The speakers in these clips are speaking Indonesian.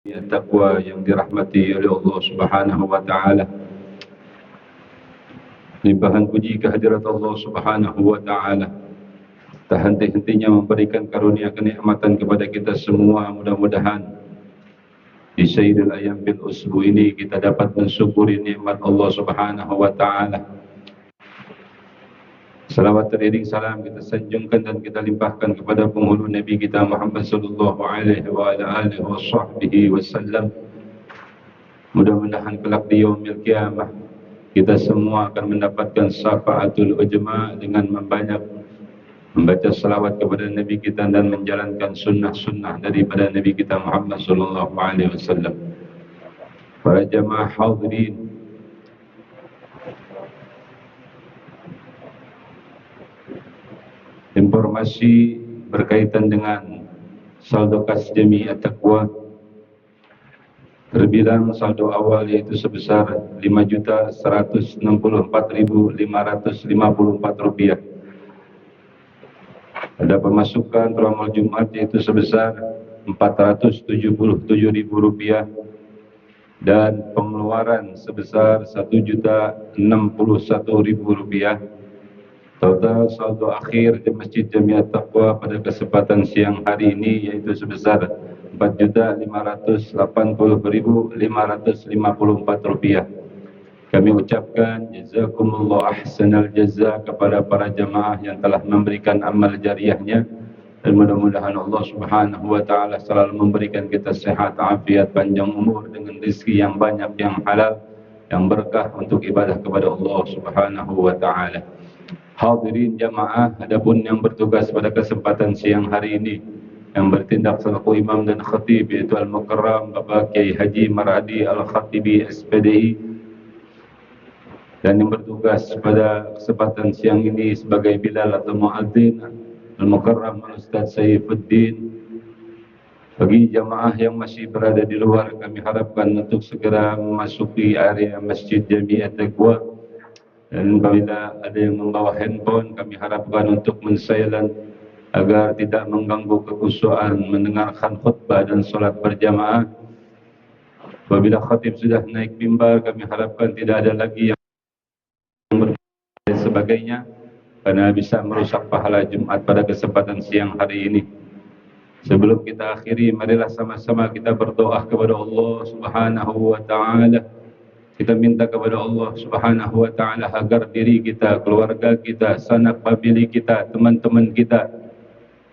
Taqwa yang dirahmati oleh Allah Subhanahu wa taala. Limpahan puji kehadirat Allah Subhanahu wa taala. Tak henti-hentinya memberikan karunia kenikmatan kepada kita semua. Mudah-mudahan di Sayyidul Ayyam bil Usbu ini kita dapat mensyukuri nikmat Allah Subhanahu wa taala. Salawat teriring salam kita sanjungkan dan kita limpahkan kepada penghulu Nabi kita Muhammad sallallahu alaihi wa ala alihi wasallam. Mudah-mudahan kelak di yaumil qiyamah kita semua akan mendapatkan syafaatul ujma dengan membaca salawat kepada Nabi kita dan menjalankan sunnah-sunnah daripada Nabi kita Muhammad sallallahu alaihi wasallam. Para jamaah hadirin, informasi berkaitan dengan saldo kas jamiah taqwa terbilang saldo awal yaitu sebesar Rp5.164.554. Ada pemasukan ramal Jumat yaitu sebesar Rp477.000 dan pengeluaran sebesar Rp1.061.000. Total saldo akhir di Masjid Jamiah Taqwa pada kesempatan siang hari ini yaitu sebesar Rp4.580.554. Kami ucapkan jazakumullah ahsanal jaza kepada para jamaah yang telah memberikan amal jariahnya, dan mudah-mudahan Allah Subhanahu wa taala selalu memberikan kita sehat, afiat, panjang umur dengan rezeki yang banyak, yang halal, yang berkah untuk ibadah kepada Allah Subhanahu wa taala. Hadirin jamaah, adapun yang bertugas pada kesempatan siang hari ini yang bertindak selaku imam dan khatib yaitu Al-Mukarram Bapak Kiai Haji Maradi Al-Khatibi SPDI, dan yang bertugas pada kesempatan siang ini sebagai Bilal atau Muadzin Al-Mukarram Al-Ustaz Saifuddin. Bagi jamaah yang masih berada di luar, kami harapkan untuk segera memasuki area Masjid Jamiah Taqwa. Dan apabila ada yang membawa handphone, kami harapkan untuk men-silent agar tidak mengganggu kekhusyuan mendengarkan khutbah dan solat berjamaah. Apabila khatib sudah naik mimbar, kami harapkan tidak ada lagi yang dan sebagainya, karena bisa merusak pahala Jumat pada kesempatan siang hari ini. Sebelum kita akhiri, marilah sama-sama kita berdoa kepada Allah Subhanahu wa taala. Kita minta kepada Allah Subhanahu wa taala agar diri kita, keluarga kita, sanak famili kita, teman-teman kita,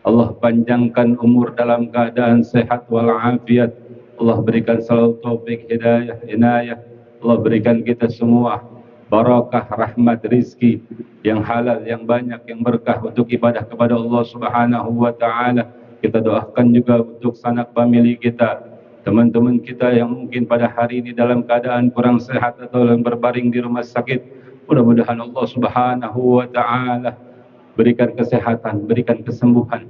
Allah panjangkan umur dalam keadaan sehat walafiat. Allah berikan selalu taufik, hidayah, inayah. Allah berikan kita semua barakah, rahmat, rizki yang halal, yang banyak, yang berkah untuk ibadah kepada Allah Subhanahu wa taala. Kita doakan juga untuk sanak famili kita, teman-teman kita yang mungkin pada hari ini dalam keadaan kurang sehat atau yang berbaring di rumah sakit. Mudah-mudahan Allah Subhanahu wa taala berikan kesehatan, berikan kesembuhan.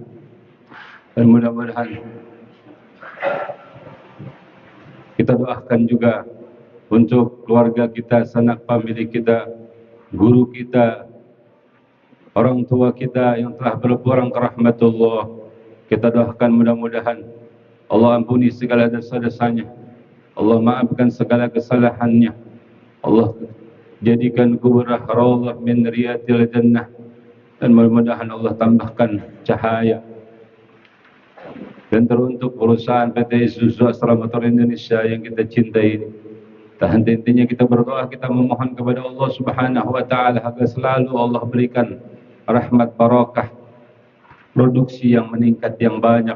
Dan mudah-mudahan kita doakan juga untuk keluarga kita, sanak famili kita, guru kita, orang tua kita yang telah berpulang ke rahmatullah. Kita doakan mudah-mudahan Allah ampuni segala dosa-dosanya, Allah maafkan segala kesalahannya, Allah jadikan kuburah raudhah min riyadil jannah, dan mudah-mudahan Allah tambahkan cahaya. Dan teruntuk perusahaan PT Isuzu Astra Motor Indonesia yang kita cintai ini, tak henti-hentinya kita berdoa, kita memohon kepada Allah Subhanahu wa taala agar selalu Allah berikan rahmat, barakah, produksi yang meningkat, yang banyak,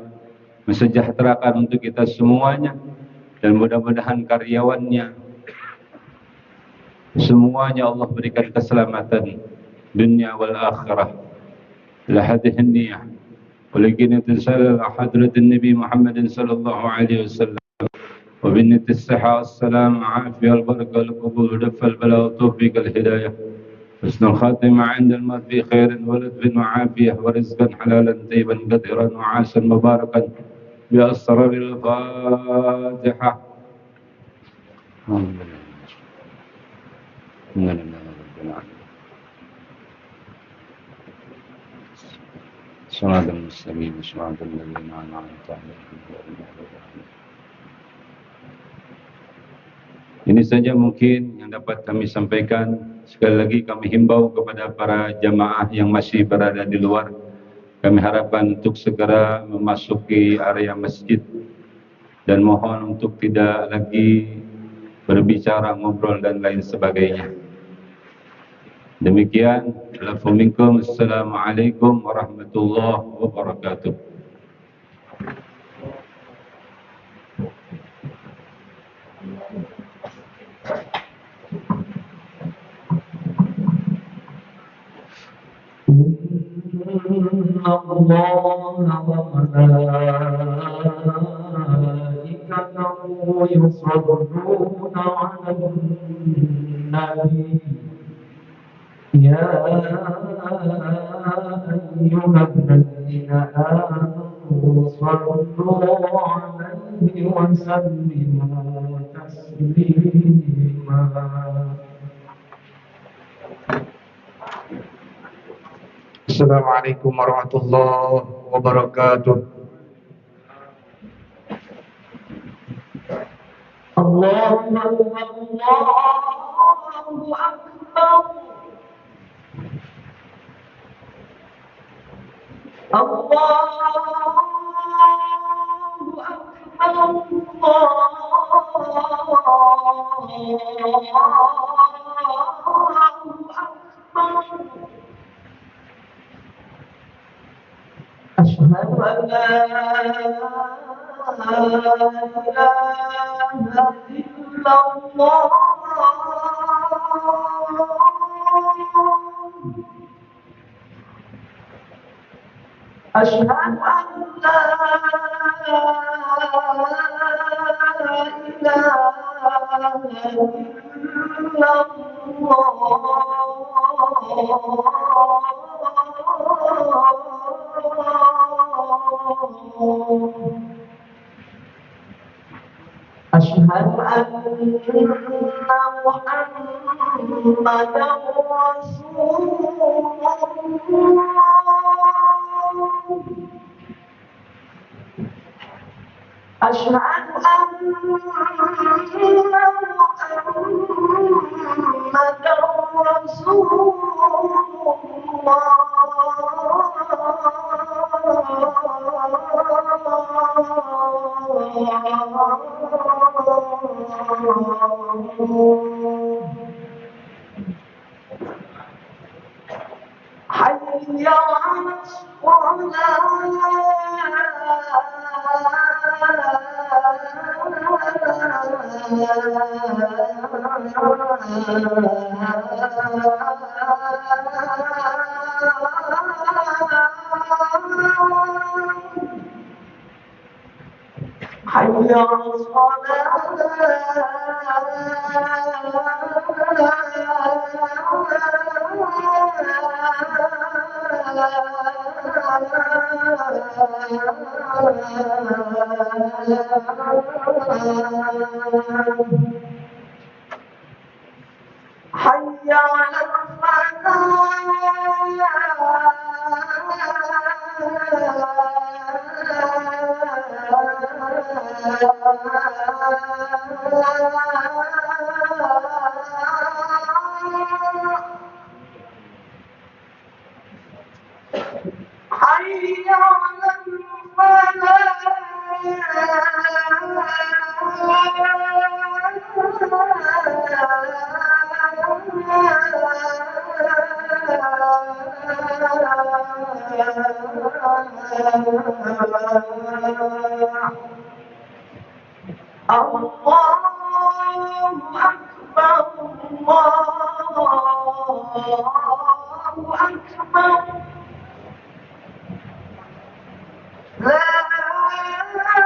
mensejahterakan untuk kita semuanya, dan mudah-mudahan karyawannya semuanya Allah berikan keselamatan dunia wal akhirah. La hadhihi niyah ولكن يتسلل حضرة النبي محمد صلى الله عليه وسلم وبنية الصحة والسلام عافية البركة والقبول ودفع البلاء وتوفيق الهداية حسن الخاتمة عند الموت في خير ولطف وعافية ورزقا حلالا طيبا كثيرا وعاشا مباركا بأسرار الفاتحة. صراط المستقيم صراط الذين أنعمت عليهم غير المغضوب عليهم Ini saja mungkin yang dapat kami sampaikan. Sekali lagi kami himbau kepada para jamaah yang masih berada di luar. Kami harapkan untuk segera memasuki area masjid dan mohon untuk tidak lagi berbicara, ngobrol dan lain sebagainya. Demikian. Assalamualaikum warahmatullahi wabarakatuh. إن الله وملائكته يصلون على النبي يا أيها الذين آمنوا صلوا عليه وسلموا تسليما. Assalamualaikum warahmatullahi wabarakatuh. Allahu Akbar, Allahu Akbar, Allahu Akbar. أشهد أن لا إله إلا الله. أشهد أن لا إله إلا الله. أشهد أن محمدا رسول الله. أشهد أن محمدا رسول الله. حي على حي على حي على حي على الله أكبر، الله أكبر. لا إله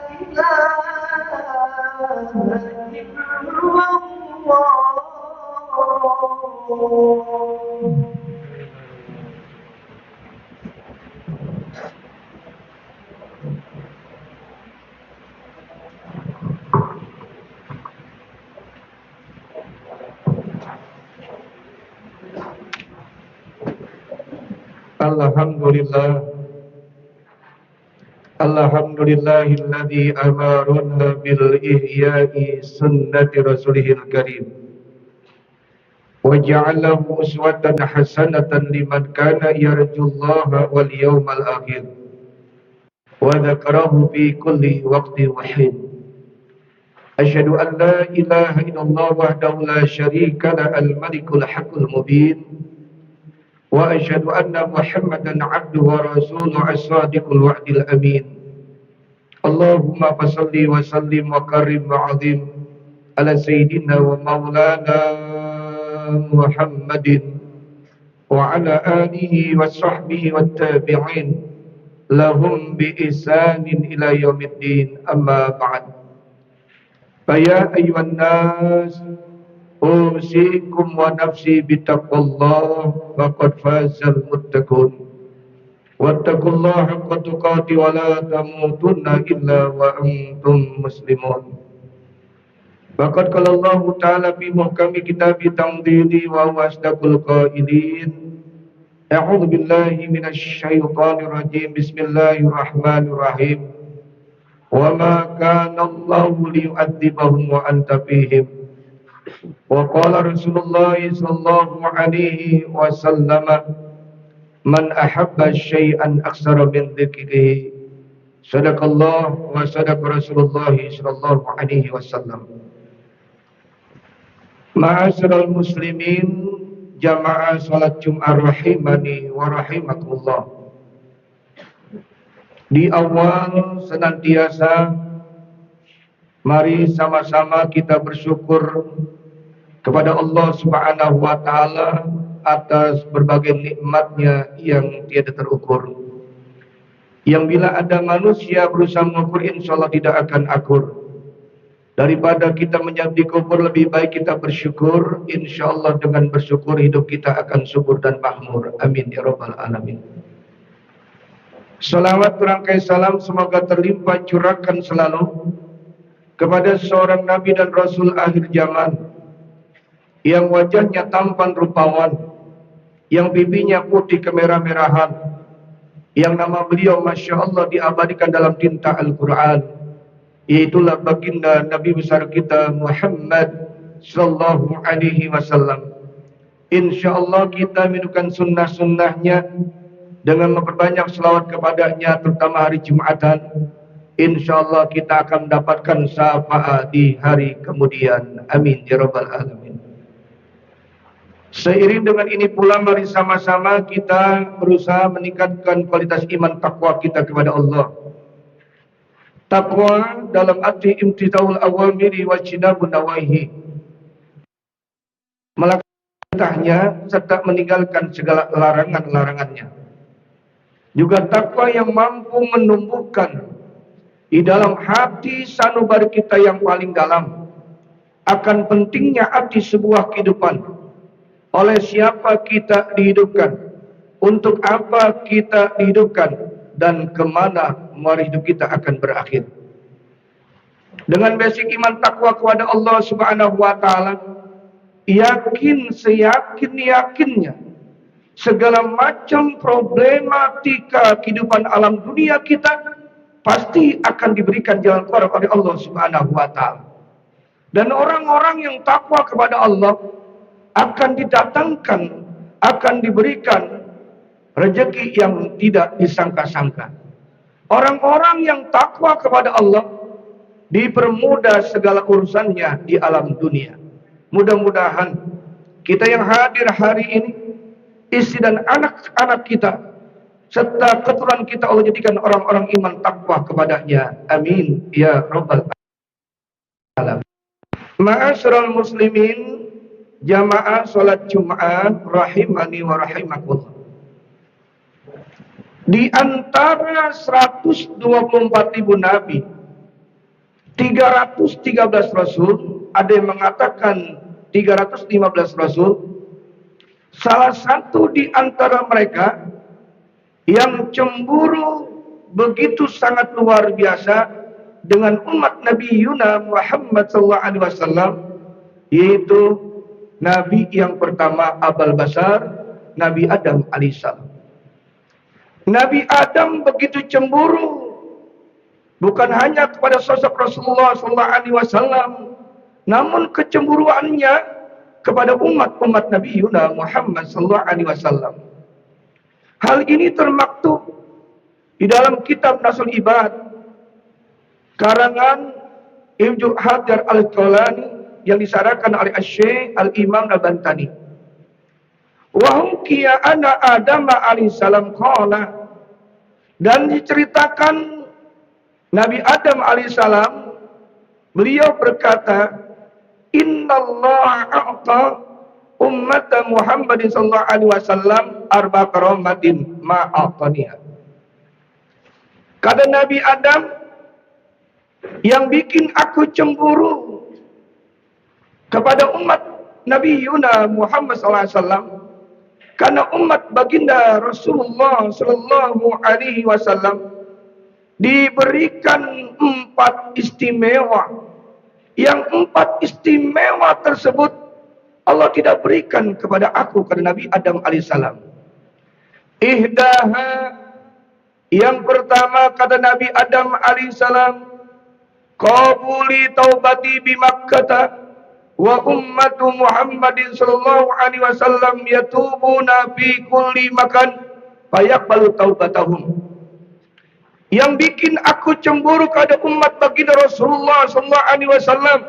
إلا الله. Alhamdulillah, Alhamdulillahilladzi amarna bil ihya'i sunnati rasulihil karim wa ja'alahu uswatan hasanatan liman kana yarjullaha wal yawmal akhir wa dzakarahu fi kulli waqtin wa hin. Asyhadu an la ilaha illallah wahdahu la syarika la al-malikul haqqul mubin wa asyhadu anna Muhammadan 'abduhu wa rasuluhu as-sadiqul wa'dil amin. Allahumma fasalli wa sallim wa karim wa azim ala sayyidina wa maulana Muhammadin wa ala alihi wa sahbihi wa tabi'in lahum bi ihsanin ila yaumiddin, amma ba'd. Faya ayyuhan nas usikum wa nafsi bitaqwallah faqad fazal muttaqun. Wattaqullaha haqqa tuqati wa la tamutunna illa wa antum muslimun. Faqad qala Allah Ta'ala fi muhkami kitabi tanzili wa huwa asdaqul qailin. A'udzu billahi minasy syaithanir rajim. Bismillahirrahmanirrahim. Wa ma kana Allahu liyu'adzibahum wa anta fihim. Wa qala Rasulullah sallallahu alaihi wasallam, man ahabba syai'an aksara min dzikrihi. Sadaqallah wa sadaqa Rasulullah sallallahu alaihi wasallam. Ma'asyiral muslimin, jamaah salat Jumat rahimani wa rahimakumullah. Di awal senantiasa mari sama-sama kita bersyukur kepada Allah Subhanahu wa taala atas berbagai nikmatnya yang tiada terukur. Yang bila ada manusia berusaha mengukur, insyaallah tidak akan akur. Daripada kita menjadi kubur, lebih baik kita bersyukur. Insyaallah dengan bersyukur hidup kita akan subur dan makmur. Amin ya rabbal alamin. Salawat berangkai salam semoga terlimpah curahkan selalu kepada seorang Nabi dan Rasul akhir zaman, yang wajahnya tampan rupawan, yang pipinya putih kemerah-merahan, yang nama beliau Masya Allah diabadikan dalam tinta Al-Quran, yaitulah baginda Nabi besar kita Muhammad sallallahu alaihi wasallam. InsyaAllah kita menukan sunnah-sunnahnya dengan memperbanyak selawat kepadanya, terutama hari Jumatan. InsyaAllah kita akan mendapatkan syafaat di hari kemudian. Amin ya rabbal alamin. Seiring dengan ini pula, mari sama-sama kita berusaha meningkatkan kualitas iman takwa kita kepada Allah. Takwa dalam arti imtithaul awamiri wa jinabun nawahi, melakukan perintahnya serta meninggalkan segala larangan-larangannya. Juga takwa yang mampu menumbuhkan di dalam hati sanubari kita yang paling dalam akan pentingnya arti sebuah kehidupan. Oleh siapa kita dihidupkan, untuk apa kita dihidupkan, dan kemana mari hidup kita akan berakhir. Dengan basic iman takwa kepada Allah Subhanahu wa taala, yakin seyakin-yakinnya segala macam problematika kehidupan alam dunia kita pasti akan diberikan jalan keluar oleh Allah Subhanahu wa taala. Dan orang-orang yang takwa kepada Allah akan didatangkan, akan diberikan rezeki yang tidak disangka-sangka. Orang-orang yang takwa kepada Allah dipermudah segala urusannya di alam dunia. Mudah-mudahan kita yang hadir hari ini, istri dan anak-anak kita, serta keturunan kita, Allah jadikan orang-orang iman takwa kepadanya. Amin ya rabbal alamin. Ma'asyiral muslimin, jamaah salat Jumat rahimani wa rahimakumullah. Di antara 124.000 nabi, 313 rasul, ada yang mengatakan 315 rasul. Salah satu di antara mereka yang cemburu begitu sangat luar biasa dengan umat Nabi Yuna Muhammad SAW, yaitu Nabi yang pertama Abul Bashar, Nabi Adam alaihissalam. Nabi Adam begitu cemburu bukan hanya kepada sosok Rasulullah SAW, namun kecemburuannya kepada umat-umat Nabi Muhammad SAW. Hal ini termaktub di dalam kitab Nasul Ibad karangan Ibnu Hajar Al-Asqalani yang disarahkan oleh Asy-Syaikh Al-Imam Al-Bantani. Wa hukiya anna Adam alaihissalam qala, dan diceritakan Nabi Adam alaihissalam, beliau berkata, innallaha a'ta ummat Muhammadin sallallahu alaihi wasallam arba karamatin ma'ataniha. Kata Nabi Adam, yang bikin aku cemburu kepada umat Nabi Muhammad SAW, karena umat baginda Rasulullah Sallallahu Alaihi Wasallam diberikan 4 istimewa. Yang 4 istimewa tersebut Allah tidak berikan kepada aku, kepada Nabi Adam alaihissalam. Ihdaha, yang pertama kata Nabi Adam alaihissalam, qabuli taubati bi Makkah wa ummatu Muhammadin sallallahu alaihi wasallam yatubuna fi kulli makan fayaqbalu taubatahum. Yang bikin aku cemburu kepada umat baginda Rasulullah sallallahu alaihi wasallam,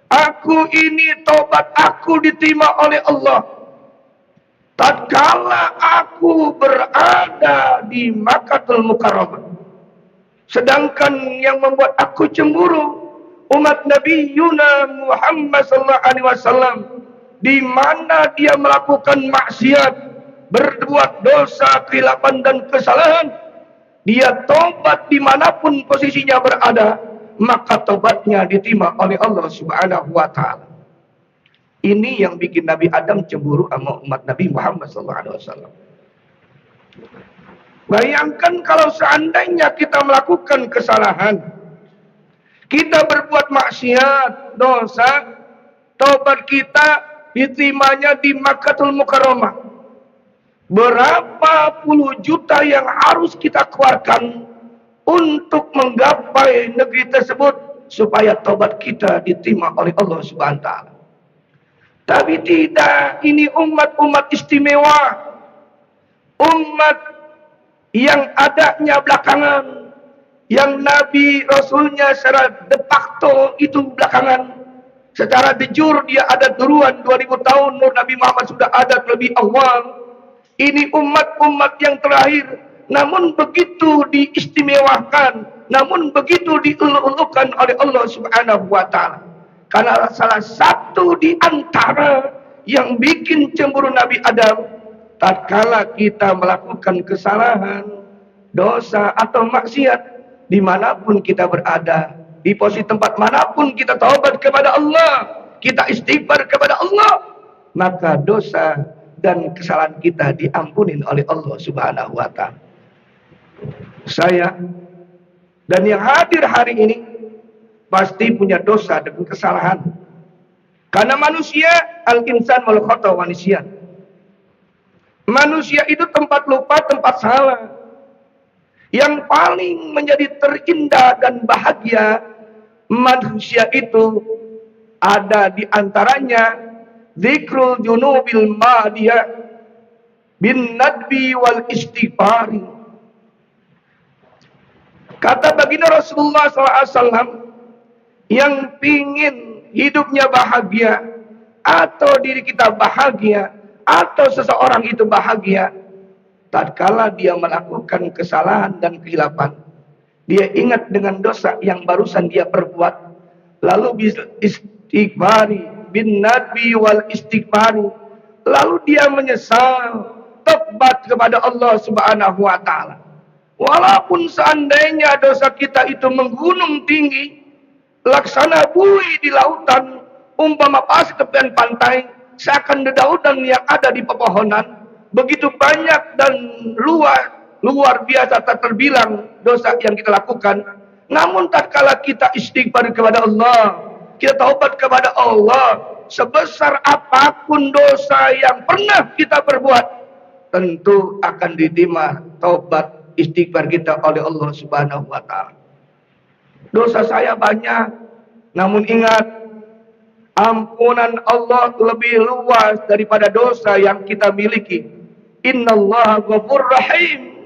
aku ini taubat aku diterima oleh Allah tatkala aku berada di Makkahul Mukarramah. Sedangkan yang membuat aku cemburu umat Nabi Muhammad sallallahu alaihi wasallam, di mana dia melakukan maksiat, berbuat dosa, kesilapan dan kesalahan, dia tobat dimanapun posisinya berada, maka tobatnya diterima oleh Allah Subhanahu wa taala. Ini yang bikin Nabi Adam cemburu sama umat Nabi Muhammad sallallahu alaihi wasallam. Bayangkan kalau seandainya kita melakukan kesalahan, kita berbuat maksiat, dosa, taubat kita diterimanya di Makkahul Mukarramah. Berapa puluh juta yang harus kita keluarkan untuk menggapai negeri tersebut supaya taubat kita diterima oleh Allah Subhanahu wa taala. Tapi tidak, ini umat-umat istimewa, umat yang adanya belakangan, yang Nabi Rasulnya secara de facto itu belakangan. Secara de jure dia ada duluan 2000 tahun, Nur Nabi Muhammad sudah ada lebih awal. Ini umat-umat yang terakhir, namun begitu diistimewakan, namun begitu dieluk-elukan oleh Allah Subhanahu wa taala. Karena salah satu di antara yang bikin cemburu Nabi Adam, tatkala kita melakukan kesalahan, dosa atau maksiat, dimanapun kita berada, di posisi tempat manapun kita taubat kepada Allah, kita istighfar kepada Allah, maka dosa dan kesalahan kita diampunin oleh Allah Subhanahu wa taala. Saya dan yang hadir hari ini pasti punya dosa dan kesalahan. Karena manusia, al-insan mal khata wa nisyan. Manusia itu tempat lupa, tempat salah. Yang paling menjadi terindah dan bahagia manusia itu ada di antaranya zikrul junubil madiyah bin nadbi wal istighfari. Kata baginda Rasulullah SAW, yang pingin hidupnya bahagia, atau diri kita bahagia, atau seseorang itu bahagia, tatkala dia melakukan kesalahan dan kehilapan, dia ingat dengan dosa yang barusan dia perbuat, lalu istighfari bin nadbi wal istighfari, lalu dia menyesal, tobat kepada Allah Subhanahu wa taala. Walaupun seandainya dosa kita itu menggunung tinggi, laksana buih di lautan, umpama pasir tepian pantai, seakan dedaunan yang ada di pepohonan, begitu banyak dan luar biasa tak terbilang dosa yang kita lakukan. Namun tatkala kita istighfar kepada Allah, kita taubat kepada Allah, sebesar apapun dosa yang pernah kita perbuat, tentu akan diterima taubat istighfar kita oleh Allah Subhanahu wa taala. Dosa saya banyak. Namun ingat, ampunan Allah lebih luas daripada dosa yang kita miliki. Innallaha ghafur rahim.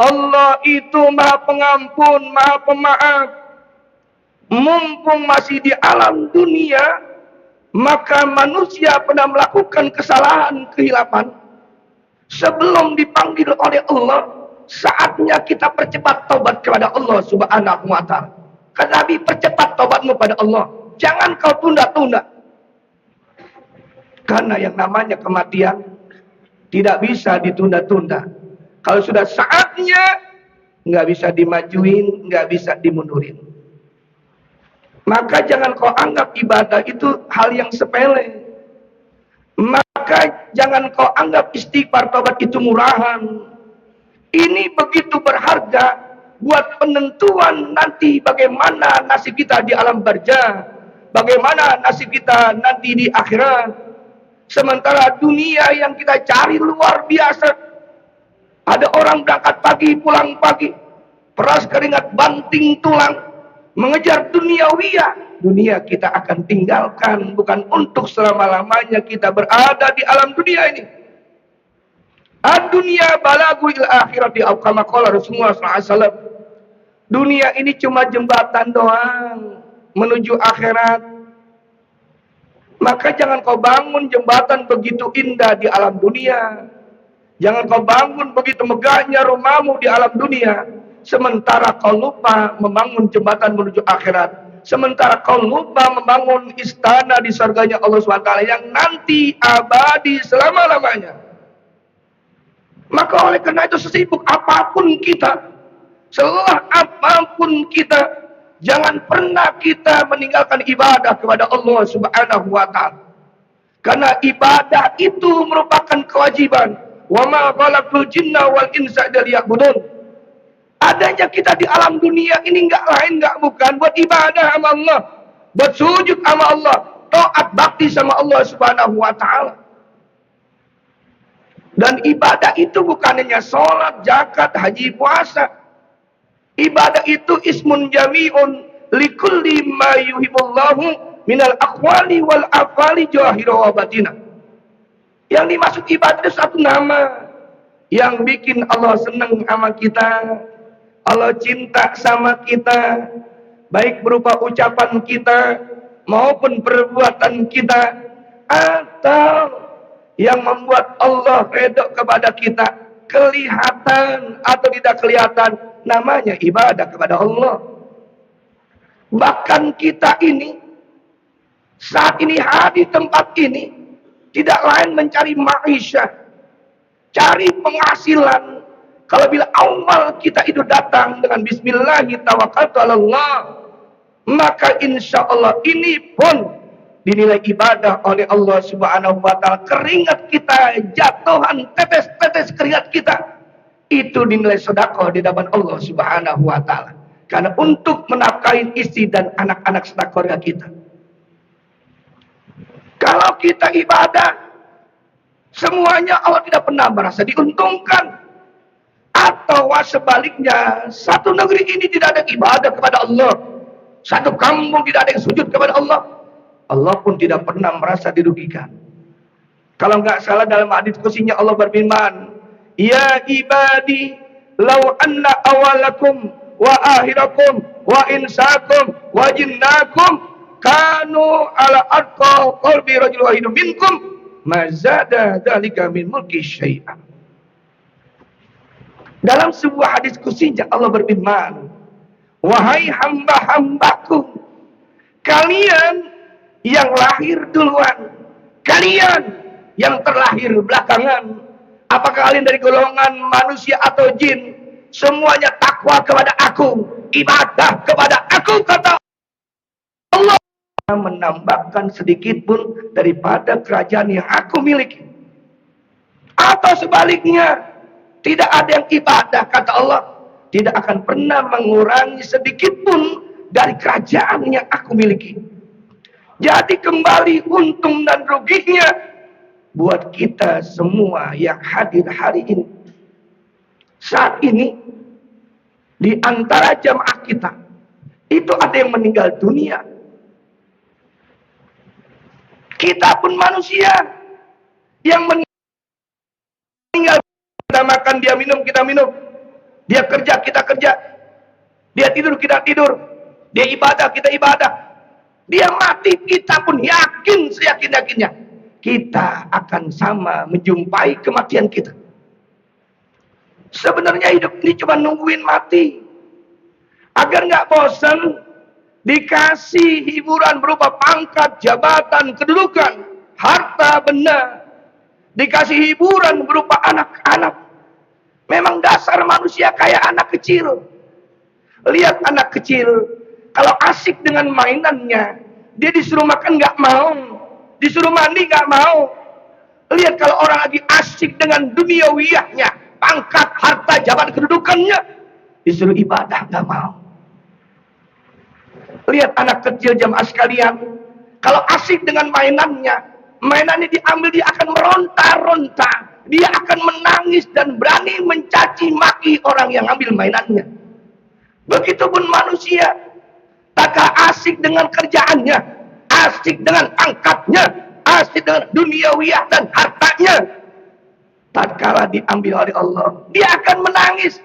Allah itu maha pengampun, maha pemaaf. Mumpung masih di alam dunia, maka manusia pernah melakukan kesalahan, kehilapan. Sebelum dipanggil oleh Allah, saatnya kita percepat taubat kepada Allah Subhanahu wa ta'ala. Kata Nabi, percepat taubatmu pada Allah. Jangan kau tunda-tunda. Karena yang namanya kematian tidak bisa ditunda-tunda. Kalau sudah saatnya, nggak bisa dimajuin, nggak bisa dimundurin. Maka jangan kau anggap ibadah itu hal yang sepele. Maka jangan kau anggap istighfar taubat itu murahan. Ini begitu berharga buat penentuan nanti bagaimana nasib kita di alam barzah, bagaimana nasib kita nanti di akhirat. Sementara dunia yang kita cari luar biasa. Ada orang berangkat pagi, pulang pagi, peras keringat, banting tulang, mengejar duniawiyah. Dunia kita akan tinggalkan, bukan untuk selama-lamanya kita berada di alam dunia ini. Ad-dunya balagu il akhirati au kama qala Rasulullah SAW. Dunia ini cuma jembatan doang menuju akhirat. Maka jangan kau bangun jembatan begitu indah di alam dunia. Jangan kau bangun begitu megahnya rumahmu di alam dunia, sementara kau lupa membangun jembatan menuju akhirat. Sementara kau lupa membangun istana di surganya Allah SWT yang nanti abadi selama-lamanya. Maka oleh karena itu, sesibuk apapun kita, selelah apapun kita, jangan pernah kita meninggalkan ibadah kepada Allah Subhanahu wa ta'ala. Karena ibadah itu merupakan kewajiban. Wa ma khalaqtul jinna wal insa illa liya'budun. Adanya kita di alam dunia ini enggak lain enggak bukan buat ibadah sama Allah, buat sujud sama Allah, taat bakti sama Allah Subhanahu wa ta'ala. Dan ibadah itu bukan hanya sholat, zakat, haji, puasa. Ibadah itu ismun jami'un likulli ma yuhibbullahu minal aqwali wal afali jahira wa batina. Yang dimaksud ibadah itu satu nama yang bikin Allah senang sama kita, Allah cinta sama kita, baik berupa ucapan kita maupun perbuatan kita, atau yang membuat Allah redha kepada kita, kelihatan atau tidak kelihatan, namanya ibadah kepada Allah. Bahkan kita ini saat ini hadir di tempat ini tidak lain mencari ma'isyah, cari penghasilan. Kalau bila awal kita itu datang dengan Bismillahirrahmanirrahim, maka insya Allah ini pun dinilai ibadah oleh Allah Subhanahu wa ta'ala. Keringat kita, jatuhan tetes-tetes keringat kita, itu dinilai sedekah di hadapan Allah Subhanahu wa ta'ala. Karena untuk menafkahi istri dan anak-anak keluarga kita. Kalau kita ibadah, semuanya Allah tidak pernah merasa diuntungkan. Atau sebaliknya, satu negeri ini tidak ada ibadah kepada Allah, satu kampung tidak ada yang sujud kepada Allah, Allah pun tidak pernah merasa dirugikan. Kalau nggak salah dalam hadis qudsinya Allah berfirman, ya ibadi law anna awalakum wa akhirakum wa insakum wa jinnakum kanu ala arqa qalbi rajul wahidun minkum mazada dzalika min mulki syai'an. Dalam sebuah hadis qudsinya Allah berfirman, wahai hamba-hambaku, kalian yang lahir duluan, kalian yang terlahir belakangan, apakah kalian dari golongan manusia atau jin, semuanya takwa kepada aku, ibadah kepada aku, kata Allah, menambahkan sedikit pun daripada kerajaan yang aku miliki. Atau sebaliknya, tidak ada yang ibadah, kata Allah, tidak akan pernah mengurangi sedikit pun dari kerajaan yang aku miliki. Jadi kembali untung dan ruginya buat kita semua yang hadir hari ini. Saat ini di antara jamaah kita Itu ada yang meninggal dunia. Kita pun manusia yang meninggal. Kita makan, dia minum, kita minum. Dia kerja, kita kerja. Dia tidur, kita tidur. Dia ibadah, kita ibadah. Dia mati, kita pun yakin seyakin-yakinnya. Kita akan sama menjumpai kematian kita. Sebenarnya hidup ini cuma nungguin mati. Agar nggak bosan, dikasih hiburan berupa pangkat, jabatan, kedudukan, harta, benda. Dikasih hiburan berupa anak-anak. Memang dasar manusia kayak anak kecil. Lihat anak kecil, kalau asik dengan mainannya, dia disuruh makan nggak mau, disuruh mandi nggak mau. Lihat kalau orang lagi asik dengan duniawiyahnya, pangkat, harta, jabatan, kedudukannya, disuruh ibadah nggak mau. Lihat anak kecil jamaah sekalian, kalau asik dengan mainannya diambil, dia akan meronta-ronta, dia akan menangis dan berani mencaci maki orang yang ambil mainannya. Begitupun manusia, tak asik dengan kerjaannya, asik dengan pangkatnya, asik dengan duniawiyah dan hartanya. Tatkala diambil oleh Allah, dia akan menangis,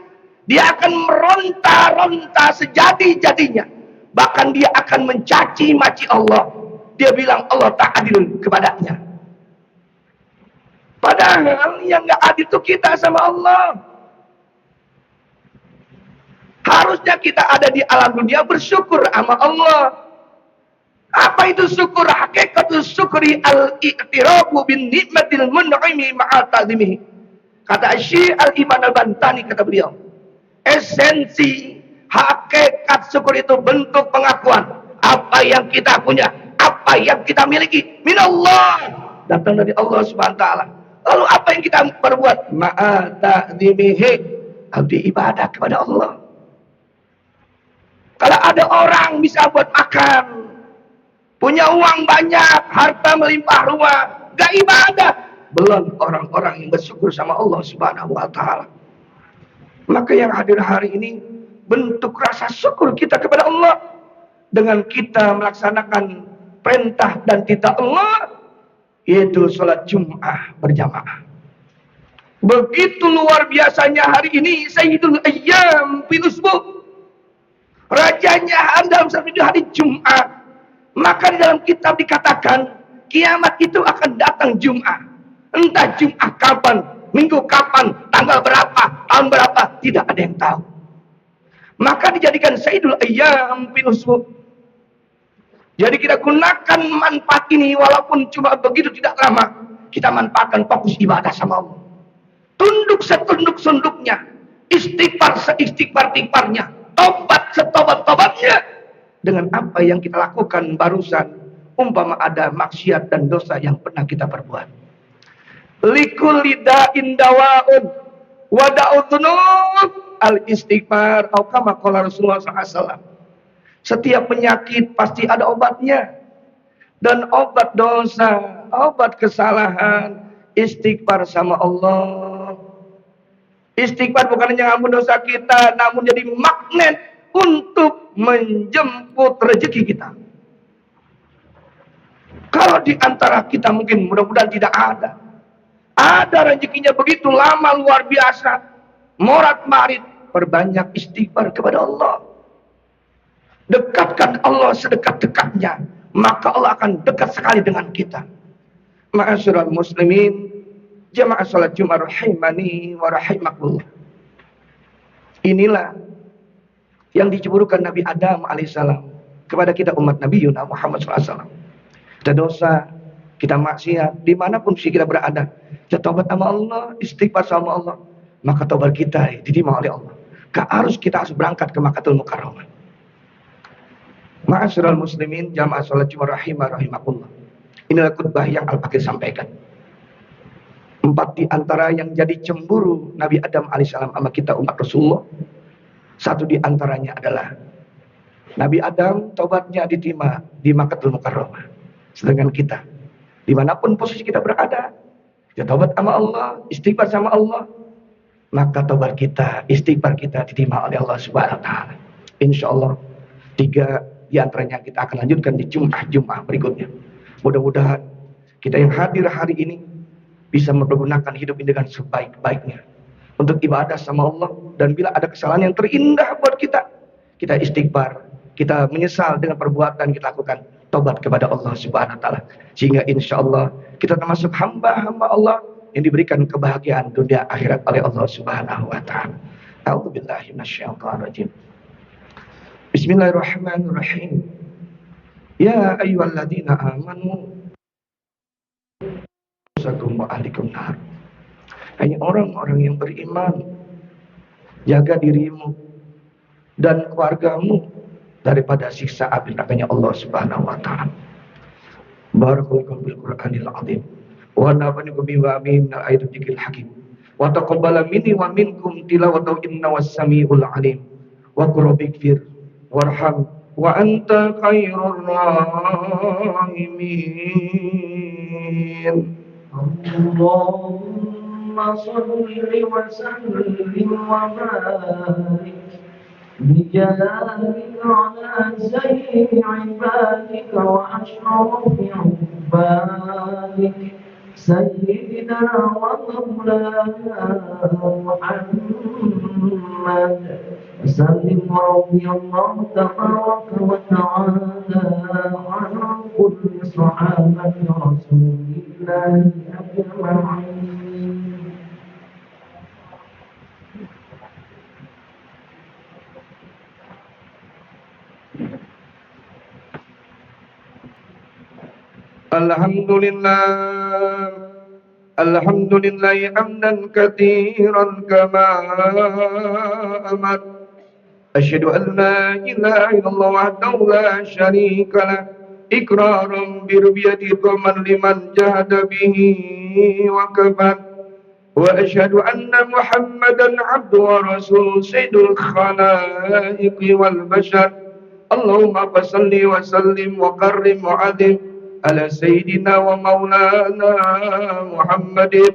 dia akan meronta-ronta sejadi-jadinya. Bahkan dia akan mencaci maki Allah. Dia bilang Allah tak adil kepadanya. Padahal yang gak adil itu kita sama Allah. Harusnya kita ada di alam dunia bersyukur sama Allah. Apa itu syukur? Hakikatul syukri al-i'tirafu bin ni'matil mun'imi ma'al ta'zimihi. Kata Syekh Al-Iman Al-Bantani, kata beliau, esensi hakikat syukur itu bentuk pengakuan apa yang kita punya, apa yang kita miliki minallah, datang dari Allah Subhanahu wa taala. Lalu apa yang kita perbuat? Ma'a ta'zimihi, abdi ibadah kepada Allah. Kalau ada orang bisa buat makan, punya uang banyak, harta melimpah ruah, gak ibadah, belum orang-orang yang bersyukur sama Allah Subhanahu wa taala. Maka yang hadir hari ini bentuk rasa syukur kita kepada Allah dengan kita melaksanakan perintah dan titah Allah, yaitu sholat Jum'ah berjamaah. Begitu luar biasanya hari ini Sayyidul Ayyam fil Usbu', rajanya dalam satu hari Jum'ah. Maka di dalam kitab dikatakan kiamat itu akan datang Jum'ah. Entah Jum'ah kapan, minggu kapan, tanggal berapa, tahun berapa, tidak ada yang tahu. Maka dijadikan Sayyidul Ayyam fil Usbu'. Jadi kita gunakan manfaat ini, walaupun cuma begitu tidak lama, kita manfaatkan fokus ibadah sama Allah. Tunduk setunduk-sunduknya, istighfar seistighfar-istighfarnya, tobat setobat-tobatnya. Dengan apa yang kita lakukan barusan, umpama ada maksiat dan dosa yang pernah kita perbuat. Likulli da'in dawa'un wa da'ud dzunub al-istighfar, atau kama qala Rasulullah SAW. Setiap penyakit pasti ada obatnya. Dan obat dosa, obat kesalahan, istighfar sama Allah. Istighfar bukan hanya ngampun dosa kita, namun jadi magnet untuk menjemput rezeki kita. Kalau di antara kita mungkin mudah-mudahan tidak ada rezekinya begitu lama luar biasa, morat marit, perbanyak istighfar kepada Allah. Dekatkan Allah sedekat-dekatnya, maka Allah akan dekat sekali dengan kita. Ma'asyiral muslimin, jamaah salat Jumat rahimani wa rahimakumullah. Inilah yang diceburkan Nabi Adam alaihissalam kepada kita umat Nabi Muhammad SAW. Kita dosa, kita maksiat, dimanapun sih kita berada, kita taubat sama Allah, istighfar sama Allah, maka taubat kita diterima oleh Allah. Kita harus berangkat ke Makkahul Mukarramah. Ma'asyiral muslimin, jamaah salat Jumat rahimakumullah. Inilah khutbah yang Al-Fakir sampaikan. 4 di antara yang jadi cemburu Nabi Adam alaihissalam sama kita umat Rasulullah. Satu di antaranya adalah Nabi Adam taubatnya diterima di Makkahul Mukarramah. Sedangkan kita, dimanapun posisi kita berada, kita taubat sama Allah, istighfar sama Allah, maka taubat kita, istighfar kita diterima oleh Allah Subhanahu wa taala. Insyaallah 3 di antaranya kita akan lanjutkan di Jumat berikutnya. Mudah-mudahan kita yang hadir hari ini bisa mempergunakan hidup ini dengan sebaik-baiknya untuk ibadah sama Allah. Dan bila ada kesalahan yang terindah buat kita, kita istighfar, kita menyesal dengan perbuatan kita lakukan, tobat kepada Allah Subhanahu wa taala, sehingga insyaallah kita termasuk hamba-hamba Allah yang diberikan kebahagiaan dunia akhirat oleh Allah Subhanahu wa taala. A'udzubillahi minasyaitonir rajim. Bismillahirrahmanirrahim. Ya ayyuhalladzina amanu sakum wa ahlikum nar. Hanya orang-orang yang beriman, jaga dirimu dan keluargamu daripada siksa api nerakanya Allah Subhanahu wa taala. Barakallahu bil Qur'anil azim. Wa nafa'ani bima min ayatil dzikril hakim. Wa taqabbala minni wa minkum tilawatahu innahu was-sami'ul alim. Wa qurbighfir warham wa anta khairur rahimin. Allahumma shalli wa sallim wa barik بجلالك على سيد عبادك وأشرف عبادك سيدنا ومولانا محمد وسلم رضي الله تبارك وتعالى عن كل صحابة رسول الله أجمعين. Alhamdulillah hamdan katsiran kama amar. Asyhadu an la ilaha illallah wahdahu la syarika lah, iqraran bi rububiyyatihi qauman liman jahada bihi wa kafar. Wa asyhadu anna Muhammadan abduhu wa rasuluhu sayyidul khalaiqi wal bashar. Allahumma salli wa sallim wa karrim wa adim ala sayyidina wa maulana Muhammadin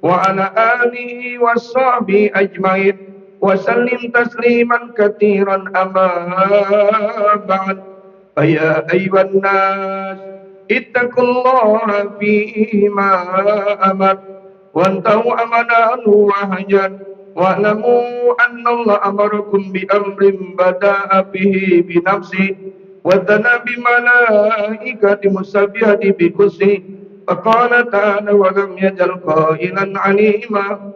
wa ala alihi wa sahbihi ajmain wa sallim tasliman katsiran amma ba'd. Ya ayyuhan nas ittaqullaha fima amar wa antahu amanahu wa hajar wa'lamu anna Allah amarakum bi amrin bada'a bihi bi nafsi wa thana bi malaikati musabbihati bi kursi faqala ta'ala wa lam yajal qailan 'alima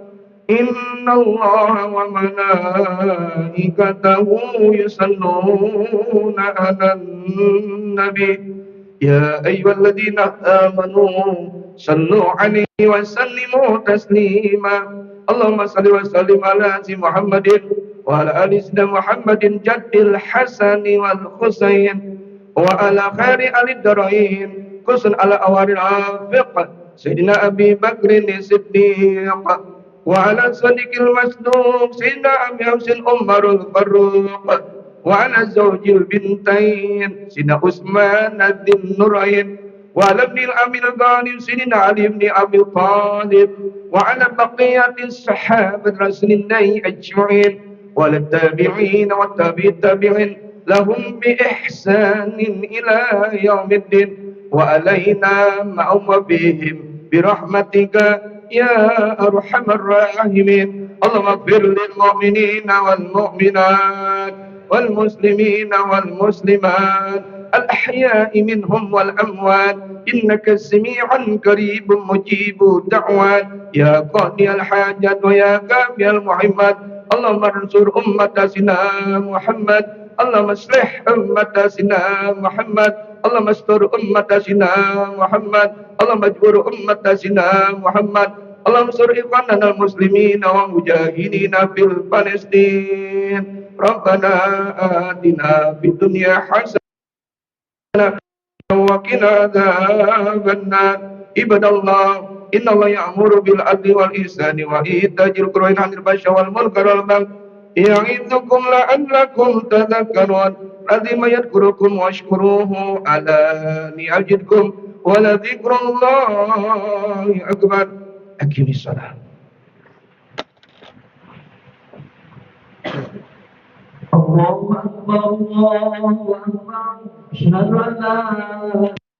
inna Allah wa malaikatahu yusalluna 'alan nabi ya ayyuhalladzina amanu sallu 'alaihi wa sallimu taslima. Allahumma salli wa sallim ala si Muhammadin wa ala ali sayyidina Muhammadin jaddil Hasani wal Husain wa ala khairi alid darain kusun ala awaril afiq sayyidina Abi Bakrin Siddiq wa ala sadiqil masduq sayyidina Abi Hamsin Umarul Faruq wa ala zawjil bintain sayyidina Utsman ad-Din Nurain wa ala ibnil Amil Ghanim sayyidina Ali ibn Abi Talib wa ala baqiyatis sahabat Rasulillah ajma'in wa ala tabi'in wa tabi'it tabi'in lahum bi ihsanin ila yaumiddin wa alaina ma'hum wa bihim bi rahmatika ya arhamar rahimin. Allahumma ighfir lil mu'minina wal mu'minat wal muslimina wal muslimat الأحياء منهم والأموات إنك سميع قريب مجيب الدعوات يا قاضي الحاجات ويا كافي المحمد. اللهم انصر أمة سيدنا محمد. اللهم اصلح أمة سيدنا محمد. اللهم استر أمة سيدنا محمد. اللهم اجبر أمة سيدنا محمد. اللهم انصر إخواننا المسلمين ومجاهدين في فلسطين. ربنا آتنا في الدنيا حسنة وقنا عذاب النار. عباد الله إن الله يأمر بالعدل والإحسان وإيتاء ذي القربى وينهى عن الفحشاء والمنكر والبغي يعظكم لعلكم تذكرون. عظيم يذكركم واشكروه على نعمكم ولذكر الله أكبر. أقم الصلاة. الله أكبر الله أكبر أشهد أن لا